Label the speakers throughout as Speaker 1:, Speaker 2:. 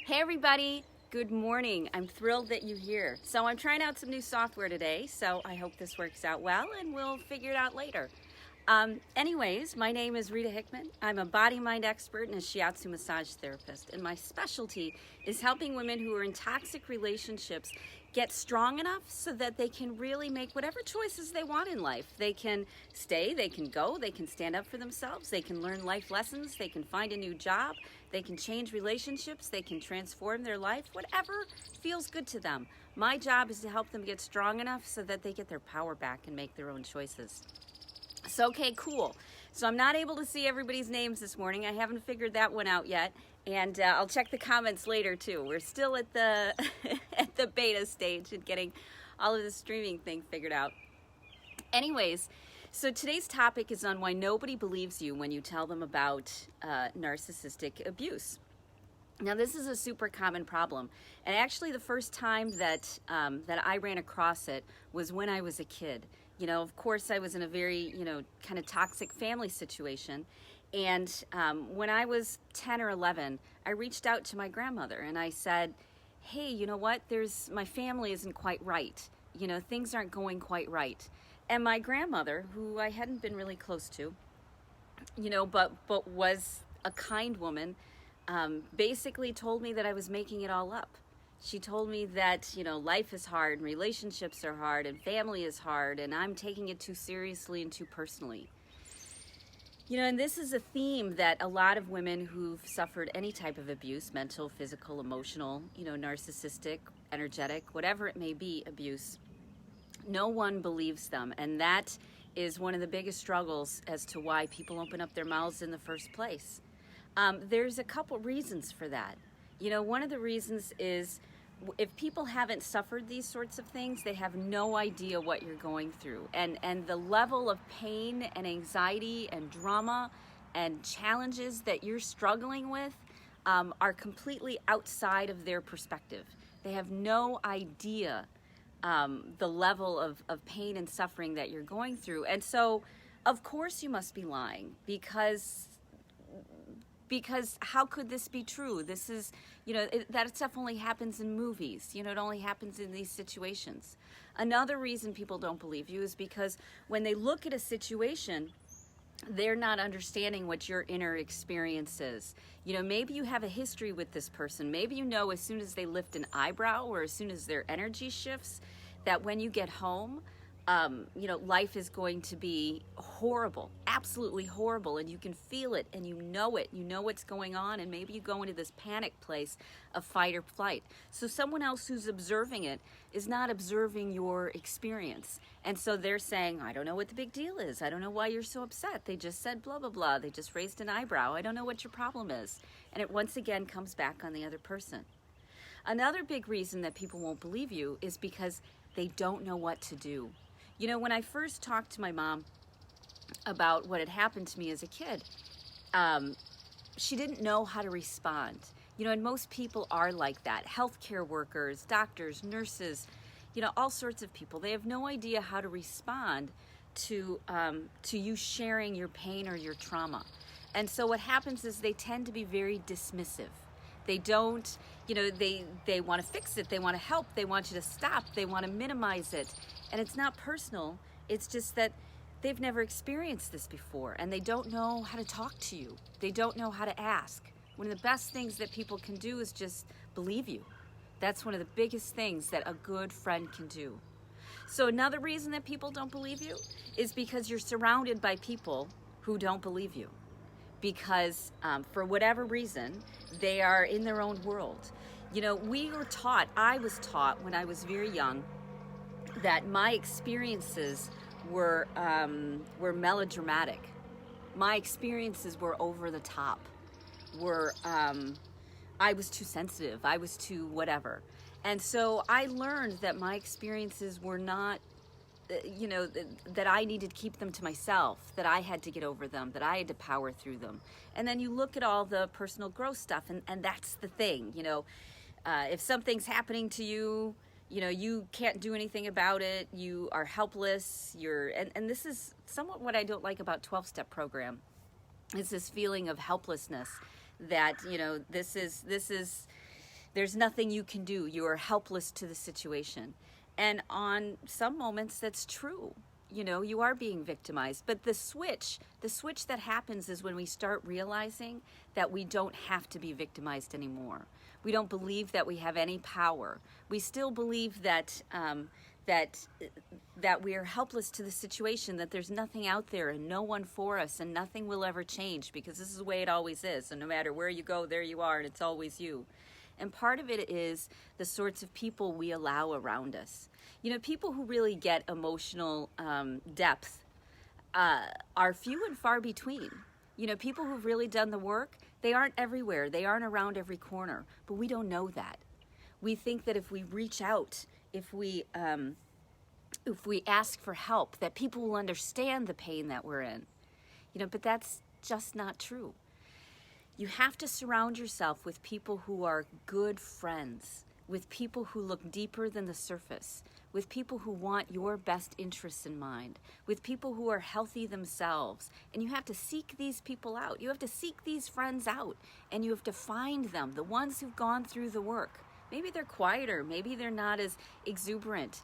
Speaker 1: Hey everybody, good morning. I'm thrilled that you're here. So I'm trying out some new software today, so I hope this works out well and we'll figure it out later. Anyways, my name is Rita Hickman. I'm a body-mind expert and a shiatsu massage therapist, and my specialty is helping women who are in toxic relationships get strong enough so that they can really make whatever choices they want in life. They can stay, they can go, they can stand up for themselves, they can learn life lessons, they can find a new job, they can change relationships, they can transform their life, whatever feels good to them. My job is to help them get strong enough so that they get their power back and make their own choices. So, okay, cool. So I'm not able to see everybody's names this morning. I haven't figured that one out yet. And I'll check the comments later too. We're still at the at the beta stage and getting all of the streaming thing figured out. Anyways, so today's topic is on why nobody believes you when you tell them about narcissistic abuse. Now, this is a super common problem, and actually the first time that I ran across it was when I was a kid. You know, of course, I was in a very, kind of toxic family situation, and when I was 10 or 11, I reached out to my grandmother, and I said, hey, you know what, my family isn't quite right. You know, things aren't going quite right. And my grandmother, who I hadn't been really close to, but was a kind woman, basically told me that I was making it all up. She told me that, life is hard and relationships are hard and family is hard and I'm taking it too seriously and too personally. And this is a theme that a lot of women who've suffered any type of abuse, mental, physical, emotional, narcissistic, energetic, whatever it may be, abuse, no one believes them. And that is one of the biggest struggles as to why people open up their mouths in the first place. There's a couple reasons for that. One of the reasons is if people haven't suffered these sorts of things, they have no idea what you're going through. And the level of pain and anxiety and drama and challenges that you're struggling with are completely outside of their perspective. They have no idea the level of pain and suffering that you're going through. And so, of course, you must be lying because how could this be true? This is, that stuff only happens in movies. It only happens in these situations. Another reason people don't believe you is because when they look at a situation, they're not understanding what your inner experience is. Maybe you have a history with this person. Maybe as soon as they lift an eyebrow or as soon as their energy shifts, that when you get home, life is going to be horrible, absolutely horrible, and you can feel it and you know what's going on, and maybe you go into this panic place of fight or flight. So someone else who's observing it is not observing your experience. And so they're saying, I don't know what the big deal is. I don't know why you're so upset. They just said blah, blah, blah. They just raised an eyebrow. I don't know what your problem is. And it once again comes back on the other person. Another big reason that people won't believe you is because they don't know what to do. When I first talked to my mom about what had happened to me as a kid, she didn't know how to respond. And most people are like that. Healthcare workers, doctors, nurses, all sorts of people. They have no idea how to respond to you sharing your pain or your trauma. And so what happens is they tend to be very dismissive. They don't, they want to fix it. They want to help. They want you to stop. They want to minimize it. And it's not personal. It's just that they've never experienced this before and they don't know how to talk to you. They don't know how to ask. One of the best things that people can do is just believe you. That's one of the biggest things that a good friend can do. So another reason that people don't believe you is because you're surrounded by people who don't believe you. Because for whatever reason, they are in their own world. I was taught when I was very young that my experiences were melodramatic. My experiences were over the top. I was too sensitive. I was too whatever. And so I learned that my experiences were not, that I needed to keep them to myself, that I had to get over them, that I had to power through them. And then you look at all the personal growth stuff, and that's the thing. If something's happening to you, you can't do anything about it. You are helpless. And this is somewhat what I don't like about 12-step program. It's this feeling of helplessness that, this is There's nothing you can do. You are helpless to the situation. And on some moments, that's true. You know, you are being victimized. But the switch that happens is when we start realizing that we don't have to be victimized anymore. We don't believe that we have any power. We still believe that that we are helpless to the situation, that there's nothing out there and no one for us and nothing will ever change because this is the way it always is. So no matter where you go, there you are, and it's always you. And part of it is the sorts of people we allow around us. You know, people who really get emotional depth are few and far between. You know, people who've really done the work, they aren't everywhere. They aren't around every corner. But we don't know that. We think that if we reach out, if we ask for help, that people will understand the pain that we're in. You know, but that's just not true. You have to surround yourself with people who are good friends, with people who look deeper than the surface, with people who want your best interests in mind, with people who are healthy themselves. And you have to seek these people out. You have to seek these friends out, and you have to find them, the ones who've gone through the work. Maybe they're quieter. Maybe they're not as exuberant.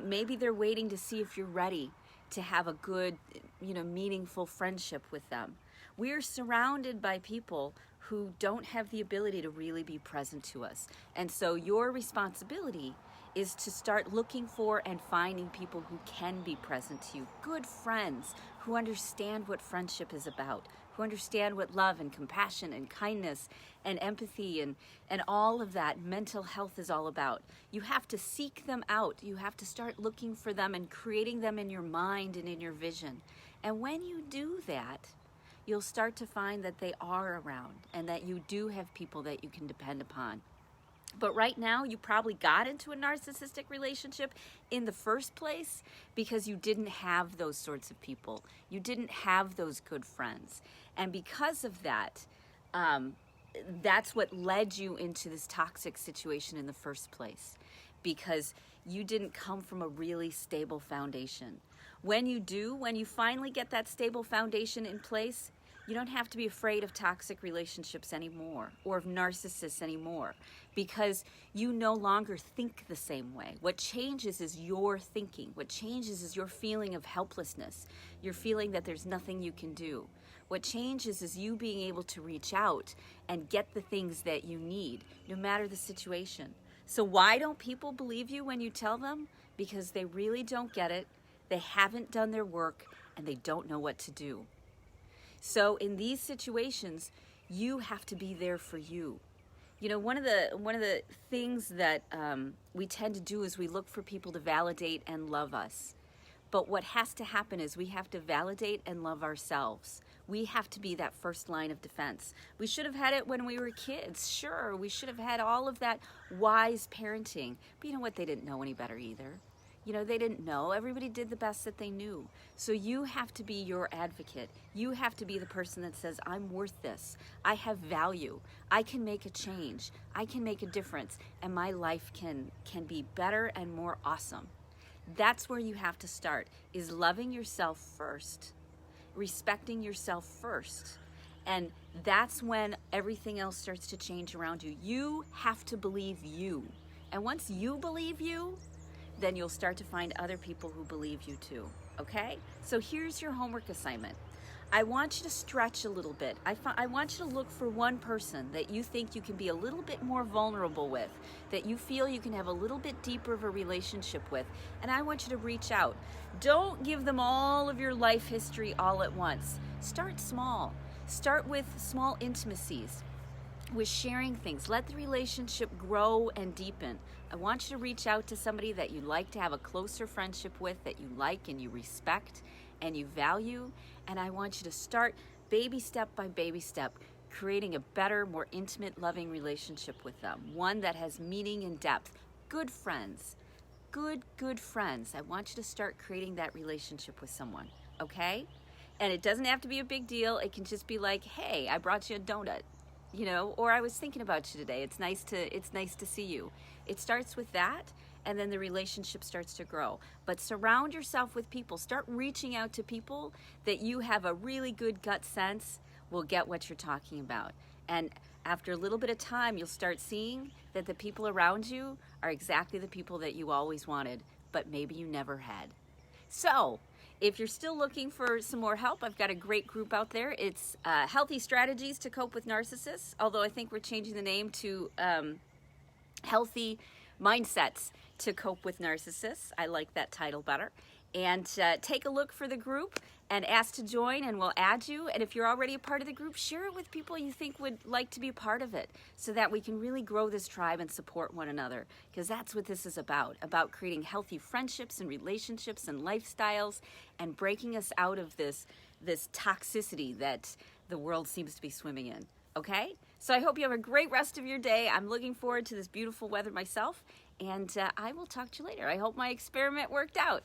Speaker 1: Maybe they're waiting to see if you're ready to have a good, meaningful friendship with them. We're surrounded by people who don't have the ability to really be present to us. And so your responsibility is to start looking for and finding people who can be present to you. Good friends who understand what friendship is about, who understand what love and compassion and kindness and empathy and all of that mental health is all about. You have to seek them out. You have to start looking for them and creating them in your mind and in your vision. And when you do that, you'll start to find that they are around and that you do have people that you can depend upon. But right now, you probably got into a narcissistic relationship in the first place because you didn't have those sorts of people. You didn't have those good friends. And because of that, that's what led you into this toxic situation in the first place, because you didn't come from a really stable foundation. When you finally get that stable foundation in place, you don't have to be afraid of toxic relationships anymore or of narcissists anymore, because you no longer think the same way. What changes is your thinking. What changes is your feeling of helplessness, your feeling that there's nothing you can do. What changes is you being able to reach out and get the things that you need, no matter the situation. So why don't people believe you when you tell them? Because they really don't get it, they haven't done their work, and they don't know what to do. So in these situations, you have to be there for you. You know, one of the things that we tend to do is we look for people to validate and love us. But what has to happen is we have to validate and love ourselves. We have to be that first line of defense. We should have had it when we were kids. Sure, we should have had all of that wise parenting. But you know what? They didn't know any better either. You know, they didn't know. Everybody did the best that they knew. So you have to be your advocate. You have to be the person that says, I'm worth this. I have value. I can make a change. I can make a difference. And my life can be better and more awesome. That's where you have to start, is loving yourself first, respecting yourself first. And that's when everything else starts to change around you. You have to believe you. And once you believe you, then you'll start to find other people who believe you too, okay? So here's your homework assignment. I want you to stretch a little bit. I want you to look for one person that you think you can be a little bit more vulnerable with, that you feel you can have a little bit deeper of a relationship with, and I want you to reach out. Don't give them all of your life history all at once. Start small. Start with small intimacies, with sharing things. Let the relationship grow and deepen. I want you to reach out to somebody that you like to have a closer friendship with, that you like and you respect and you value. And I want you to start baby step by baby step, creating a better, more intimate, loving relationship with them. One that has meaning and depth. Good friends. Good friends. I want you to start creating that relationship with someone, okay? And it doesn't have to be a big deal. It can just be like, hey, I brought you a donut. You know, or I was thinking about you today. It's nice to see you. It starts with that, and then the relationship starts to grow. But surround yourself with people. Start reaching out to people that you have a really good gut sense will get what you're talking about. And after a little bit of time, you'll start seeing that the people around you are exactly the people that you always wanted, but maybe you never had. So, if you're still looking for some more help, I've got a great group out there. It's Healthy Strategies to Cope with Narcissists, although I think we're changing the name to Healthy Mindsets to Cope with Narcissists. I like that title better. And take a look for the group and ask to join, and we'll add you. And if you're already a part of the group, share it with people you think would like to be a part of it, so that we can really grow this tribe and support one another, because that's what this is about creating healthy friendships and relationships and lifestyles, and breaking us out of this toxicity that the world seems to be swimming in. Okay? So I hope you have a great rest of your day. I'm looking forward to this beautiful weather myself, and I will talk to you later. I hope my experiment worked out.